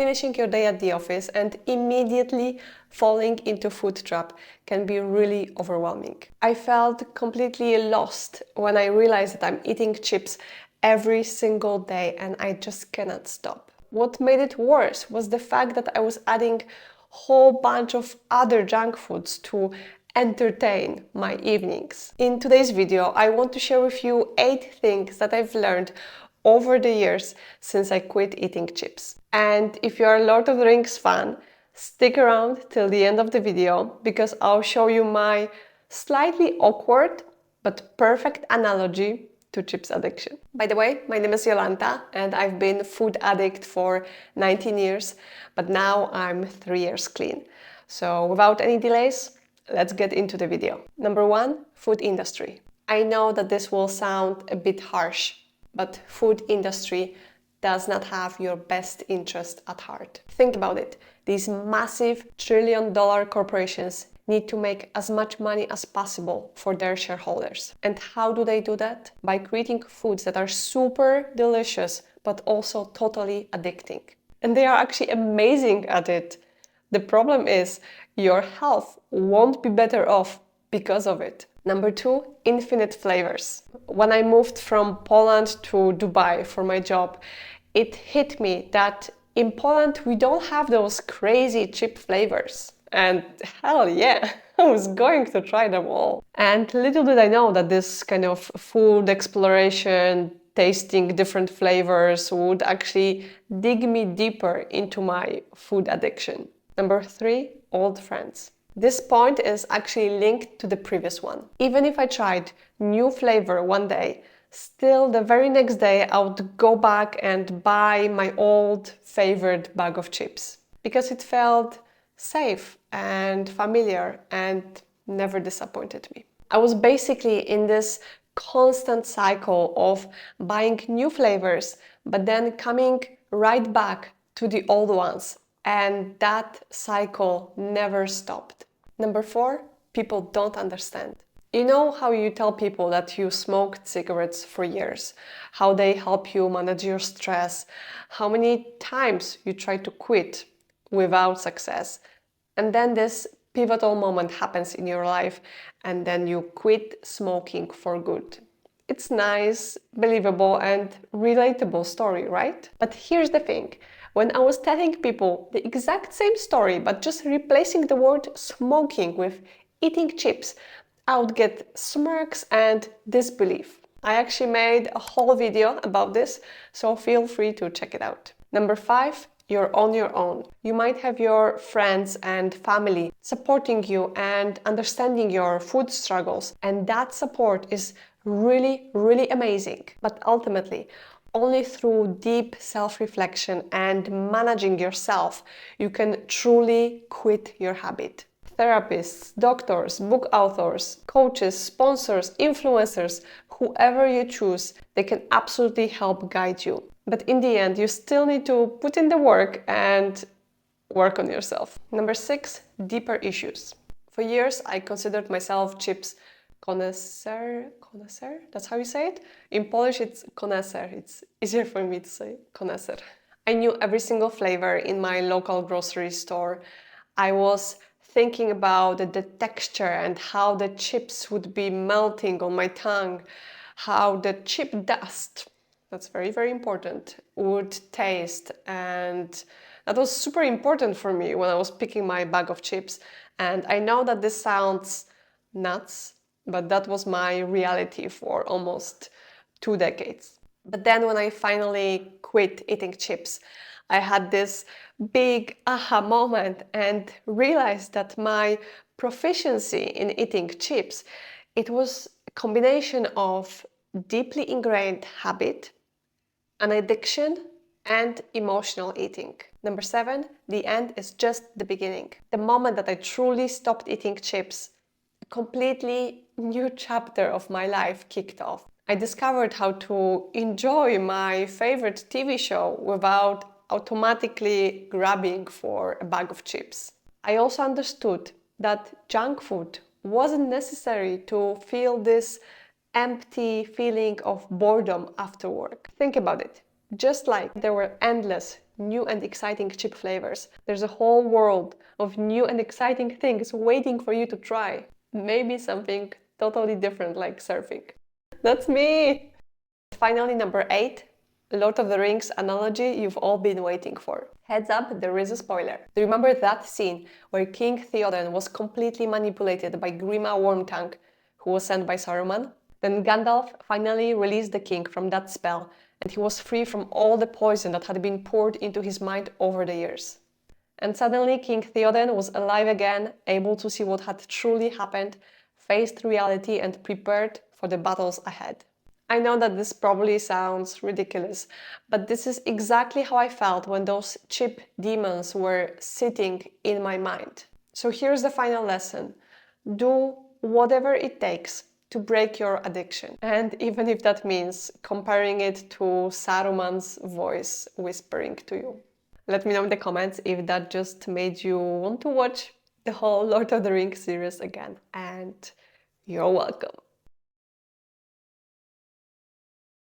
finishing your day at the office and immediately falling into food trap can be really overwhelming. I felt completely lost when I realized that I'm eating chips every single day and I just cannot stop. What made it worse was the fact that I was adding a whole bunch of other junk foods to entertain my evenings. In today's video, I want to share with you 8 things that I've learned over the years since I quit eating chips. And if you're a Lord of the Rings fan, stick around till the end of the video because I'll show you my slightly awkward but perfect analogy to chips addiction. By the way, my name is Jolanta and I've been food addict for 19 years, but now I'm 3 years clean. So without any delays, let's get into the video. Number 1, food industry. I know that this will sound a bit harsh, but food industry does not have your best interest at heart. Think about it. These massive trillion-dollar corporations need to make as much money as possible for their shareholders. And how do they do that? By creating foods that are super delicious, but also totally addicting. And they are actually amazing at it. The problem is your health won't be better off because of it. Number 2, infinite flavors. When I moved from Poland to Dubai for my job, it hit me that in Poland we don't have those crazy chip flavors. And hell yeah, I was going to try them all. And little did I know that this kind of food exploration, tasting different flavors would actually dig me deeper into my food addiction. Number 3, old friends. This point is actually linked to the previous one. Even if I tried new flavor one day, still the very next day I would go back and buy my old favorite bag of chips because it felt safe and familiar and never disappointed me. I was basically in this constant cycle of buying new flavors but then coming right back to the old ones, and that cycle never stopped. Number 4, people don't understand. You know how you tell people that you smoked cigarettes for years, how they help you manage your stress, how many times you try to quit without success, and then this pivotal moment happens in your life and then you quit smoking for good. It's nice, believable and relatable story, right? But here's the thing. When I was telling people the exact same story but just replacing the word smoking with eating chips, I would get smirks and disbelief. I actually made a whole video about this, so feel free to check it out. Number 5, you're on your own. You might have your friends and family supporting you and understanding your food struggles, and that support is really amazing. But ultimately, only through deep self-reflection and managing yourself, you can truly quit your habit. Therapists, doctors, book authors, coaches, sponsors, influencers, whoever you choose, they can absolutely help guide you. But in the end, you still need to put in the work and work on yourself. Number 6, deeper issues. For years, I considered myself chips connoisseur, that's how you say it? In Polish, it's connoisseur. It's easier for me to say connoisseur. I knew every single flavor in my local grocery store. I was thinking about the texture and how the chips would be melting on my tongue, how the chip dust, that's very important, would taste. And that was super important for me when I was picking my bag of chips. And I know that this sounds nuts, but that was my reality for almost 2 decades. But then when I finally quit eating chips, I had this big aha moment and realized that my proficiency in eating chips, it was a combination of deeply ingrained habit, an addiction, and emotional eating. Number 7, the end is just the beginning. The moment that I truly stopped eating chips, a completely new chapter of my life kicked off. I discovered how to enjoy my favorite TV show without automatically grabbing for a bag of chips. I also understood that junk food wasn't necessary to feel this empty feeling of boredom after work. Think about it. Just like there were endless new and exciting chip flavors. There's a whole world of new and exciting things waiting for you to try. Maybe something totally different like surfing. That's me! Finally, number 8, Lord of the Rings analogy you've all been waiting for. Heads up, there is a spoiler. Do you remember that scene where King Theoden was completely manipulated by Grima Wormtongue, who was sent by Saruman? Then Gandalf finally released the king from that spell, and he was free from all the poison that had been poured into his mind over the years. And suddenly King Theoden was alive again, able to see what had truly happened, faced reality and prepared for the battles ahead. I know that this probably sounds ridiculous, but this is exactly how I felt when those chip demons were sitting in my mind. So here's the final lesson. Do whatever it takes to break your addiction. And even if that means comparing it to Saruman's voice whispering to you. Let me know in the comments if that just made you want to watch the whole Lord of the Rings series again. And you're welcome.